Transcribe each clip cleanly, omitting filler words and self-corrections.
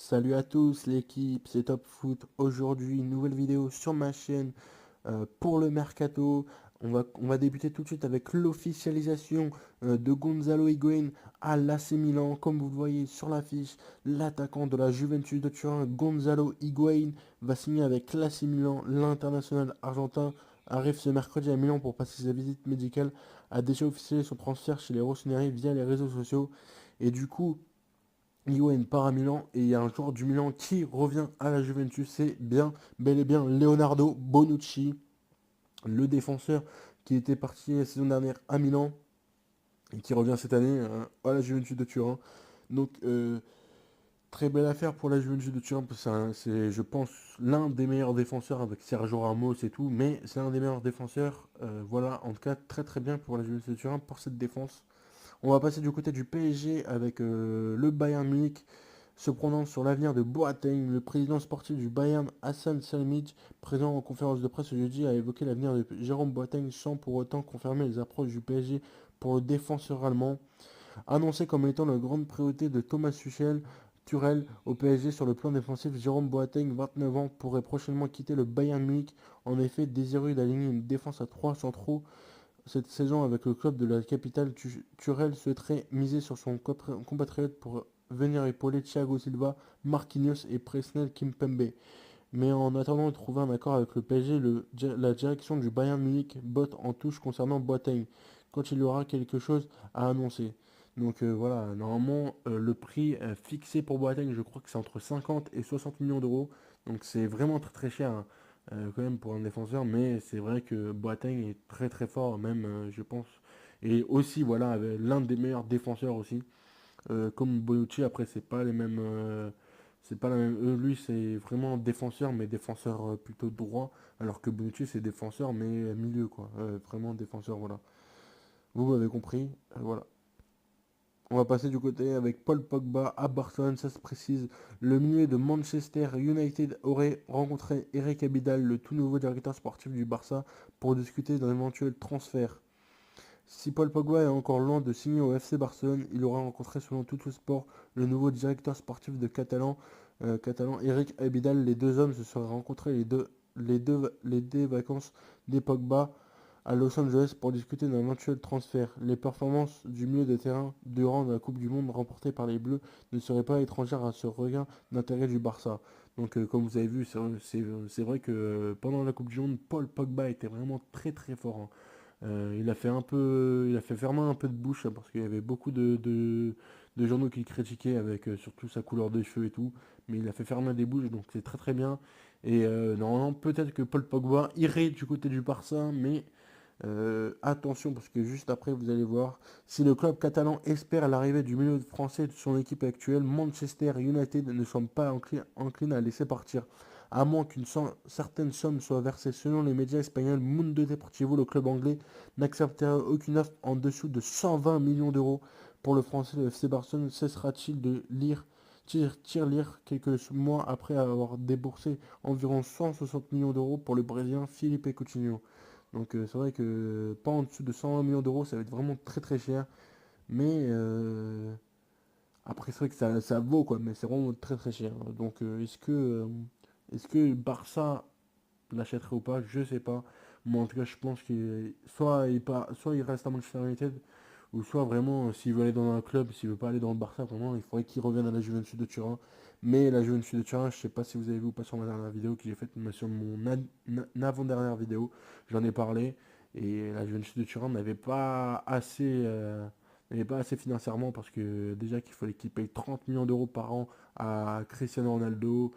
Salut à tous l'équipe, c'est Top Foot. Aujourd'hui, une nouvelle vidéo sur ma chaîne pour le mercato. On va débuter tout de suite avec l'officialisation de Gonzalo Higuaín à l'AC Milan. Comme vous le voyez sur l'affiche, l'attaquant de la Juventus de Turin, Gonzalo Higuaín, va signer avec l'AC Milan. L'international argentin arrive ce mercredi à Milan pour passer sa visite médicale. A déjà officialisé son transfert chez les Rossoneri via les réseaux sociaux. Et du coup, Higuaín part à Milan et il y a un joueur du Milan qui revient à la Juventus, c'est bien, bel et bien Leonardo Bonucci, le défenseur qui était parti la saison dernière à Milan et qui revient cette année à la Juventus de Turin. Donc très belle affaire pour la Juventus de Turin, parce que c'est, je pense, l'un des meilleurs défenseurs avec Sergio Ramos et tout, mais c'est l'un des meilleurs défenseurs. Voilà, en tout cas très très bien pour la Juventus de Turin pour cette défense. On va passer du côté du PSG avec le Bayern Munich se prononce sur l'avenir de Boateng. Le président sportif du Bayern, Hassan Salmic, présent en conférence de presse jeudi, a évoqué l'avenir de Jérôme Boateng sans pour autant confirmer les approches du PSG pour le défenseur allemand. Annoncé comme étant la grande priorité de Thomas Tuchel, Turel au PSG sur le plan défensif, Jérôme Boateng, 29 ans, pourrait prochainement quitter le Bayern Munich. En effet, désireux d'aligner une défense à 3 centraux cette saison avec le club de la capitale, Turel souhaiterait miser sur son compatriote pour venir épauler Thiago Silva, Marquinhos et Presnel Kimpembe. Mais en attendant de trouver un accord avec le PSG, la direction du Bayern Munich botte en touche concernant Boateng, quand il y aura quelque chose à annoncer. Donc voilà, normalement, le prix fixé pour Boateng, je crois que c'est entre 50 et 60 millions d'euros. Donc c'est vraiment très très cher, hein, quand même pour un défenseur, mais c'est vrai que Boateng est très très fort, même je pense. Et aussi, voilà, l'un des meilleurs défenseurs aussi. Comme Bonucci, après, c'est pas les mêmes. C'est pas la même. Lui, c'est vraiment défenseur, mais défenseur plutôt droit. Alors que Bonucci, c'est défenseur, mais milieu, quoi. Vraiment défenseur, voilà. Vous m'avez compris. Voilà. On va passer du côté avec Paul Pogba à Barcelone, ça se précise. Le milieu de Manchester United aurait rencontré Eric Abidal, le tout nouveau directeur sportif du Barça, pour discuter d'un éventuel transfert. Si Paul Pogba est encore loin de signer au FC Barcelone, il aura rencontré selon Tutto Sport le nouveau directeur sportif de Catalan Eric Abidal. Les deux hommes se seraient rencontrés les deux vacances des Pogba à Los Angeles pour discuter d'un éventuel transfert. Les performances du milieu de terrain durant la Coupe du Monde remportée par les Bleus ne seraient pas étrangères à ce regain d'intérêt du Barça. Donc comme vous avez vu, c'est vrai que pendant la Coupe du Monde, Paul Pogba était vraiment très très fort, hein. Il a fait fermer un peu de bouche, hein, parce qu'il y avait beaucoup de journaux qui le critiquaient avec surtout sa couleur de cheveux et tout, mais il a fait fermer des bouches, donc c'est très très bien. Et normalement, peut-être que Paul Pogba irait du côté du Barça, mais attention, parce que juste après, vous allez voir, si le club catalan espère l'arrivée du milieu français de son équipe actuelle, Manchester United ne semble pas encline à laisser partir. À moins qu'une certaine somme soit versée selon les médias espagnols, Mundo Deportivo, le club anglais, n'acceptera aucune offre en dessous de 120 millions d'euros pour le français. Le FC Barcelone cessera-t-il de lire quelques mois après avoir déboursé environ 160 millions d'euros pour le Brésilien Felipe Coutinho. Donc c'est vrai que pas en dessous de 120 millions d'euros, ça va être vraiment très très cher. Mais après c'est vrai que ça vaut quoi, mais c'est vraiment très très cher. Donc est-ce que Barça l'achèterait ou pas? Je sais pas. Moi en tout cas je pense qu'il soit il reste à Manchester United, ou soit vraiment s'il veut aller dans un club, s'il veut pas aller dans le Barça, vraiment il faudrait qu'il revienne à la Juventus de Turin. Mais la Juventus de Turin, je sais pas si vous avez vu ou pas sur ma dernière vidéo que j'ai faite, mais sur mon avant-dernière vidéo, j'en ai parlé. Et la Juventus de Turin n'avait pas assez financièrement, parce que déjà qu'il fallait qu'il paye 30 millions d'euros par an à Cristiano Ronaldo.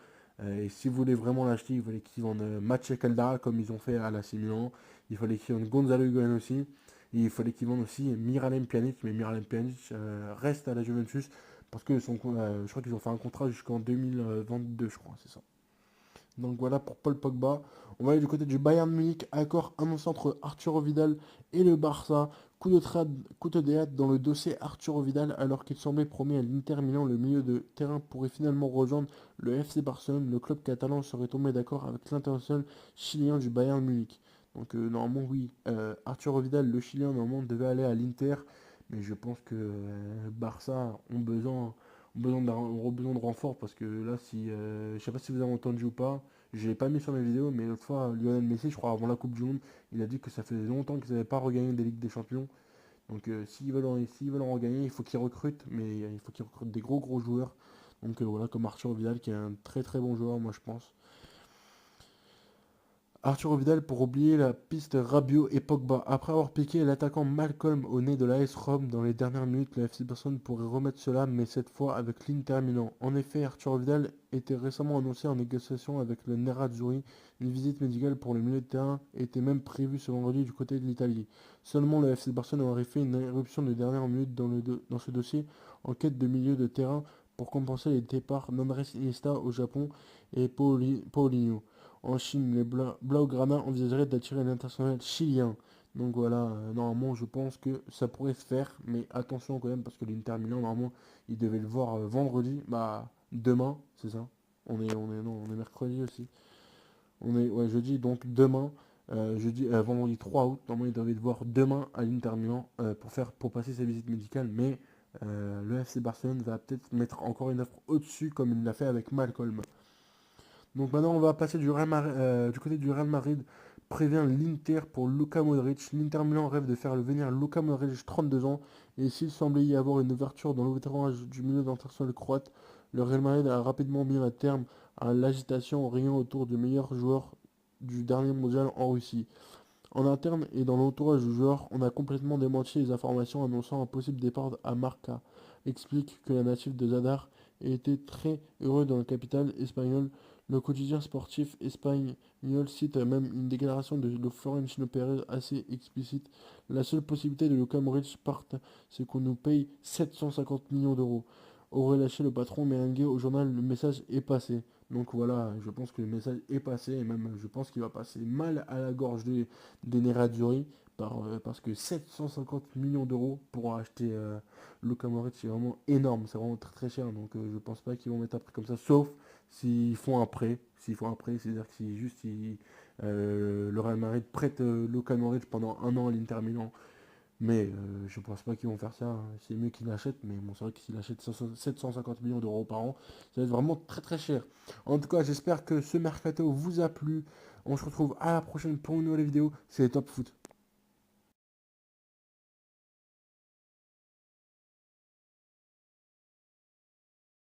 Et si vous voulez vraiment l'acheter, il fallait qu'ils vendent Maciej Caldara comme ils ont fait à la Milan. Il fallait qu'ils vendent Gonzalo Higuaín aussi. Et il fallait qu'ils vendent aussi Miralem Pjanic, mais Miralem Pjanic reste à la Juventus parce que je crois qu'ils ont fait un contrat jusqu'en 2022, je crois, c'est ça. Donc voilà pour Paul Pogba. On va aller du côté du Bayern Munich. Accord annoncé entre Arturo Vidal et le Barça. Coup de théâtre dans le dossier Arturo Vidal, alors qu'il semblait promis à l'Inter Milan, le milieu de terrain pourrait finalement rejoindre le FC Barcelone. Le club catalan serait tombé d'accord avec l'international chilien du Bayern Munich. Donc normalement oui, Arturo Vidal, le chilien, normalement devait aller à l'Inter, mais je pense que Barça auront besoin de renfort parce que là, si, je sais pas si vous avez entendu ou pas, je l'ai pas mis sur mes vidéos, mais l'autre fois, Lionel Messi, je crois, avant la Coupe du Monde, il a dit que ça faisait longtemps qu'ils n'avaient pas regagné des Ligues des Champions. Donc s'ils veulent en regagner, il faut qu'ils recrutent, mais il faut qu'ils recrutent des gros joueurs. Donc voilà, comme Arthur Vidal, qui est un très bon joueur, moi je pense. Arturo Vidal pour oublier la piste Rabiot et Pogba. Après avoir piqué l'attaquant Malcolm au nez de l'AS Rome dans les dernières minutes, le FC Barcelone pourrait remettre cela, mais cette fois avec l'Inter Milan. En effet, Arturo Vidal était récemment annoncé en négociation avec le Nerazzurri. Une visite médicale pour le milieu de terrain était même prévue ce vendredi du côté de l'Italie. Seulement, le FC Barcelone aurait fait une éruption de dernière minute dans ce dossier en quête de milieu de terrain pour compenser les départs d'Andrés Iniesta au Japon et Paulinho. En Chine, les Blaugrana envisageraient d'attirer l'international chilien. Donc voilà, normalement je pense que ça pourrait se faire, mais attention quand même parce que l'Inter Milan, normalement, ils devaient le voir vendredi, bah demain, c'est ça. Non, on est mercredi aussi. On est ouais, jeudi, donc demain, vendredi 3 août, normalement ils devaient le voir demain à l'Inter Milan pour passer sa visite médicale, mais le FC Barcelone va peut-être mettre encore une offre au-dessus comme il l'a fait avec Malcolm. Donc maintenant, on va passer du côté du Real Madrid. Prévient l'Inter pour Luka Modric. L'Inter Milan rêve de faire venir Luka Modric, 32 ans. Et s'il semblait y avoir une ouverture dans l'ouverture du milieu d'international croate, le Real Madrid a rapidement mis un terme à l'agitation en riant autour du meilleur joueur du dernier mondial en Russie. En interne et dans l'entourage du joueur, on a complètement démenti les informations annonçant un possible départ à Marca. Explique que la natif de Zadar était très heureux dans la capitale espagnole. Le quotidien sportif espagnol cite même une déclaration de Florentino Pérez assez explicite. La seule possibilité de Luka Modric parte, c'est qu'on nous paye 750 millions d'euros. Aurait lâché le patron merengue au journal, le message est passé. Donc voilà, je pense que le message est passé et même je pense qu'il va passer mal à la gorge des Nerazzurri parce que 750 millions d'euros pour acheter Luka Modric, c'est vraiment énorme, c'est vraiment très cher. Donc je pense pas qu'ils vont mettre un prix comme ça, sauf s'ils font un prêt. S'ils font un prêt, c'est-à-dire que si juste le Real Madrid prête Luka Modric pendant un an à l'Inter Milan, mais je pense pas qu'ils vont faire ça, hein. C'est mieux qu'ils l'achètent, mais bon, c'est vrai que s'ils achètent 750 millions d'euros par an, ça va être vraiment très cher. En tout cas, j'espère que ce mercato vous a plu. On se retrouve à la prochaine pour une nouvelle vidéo. C'est Top Foot.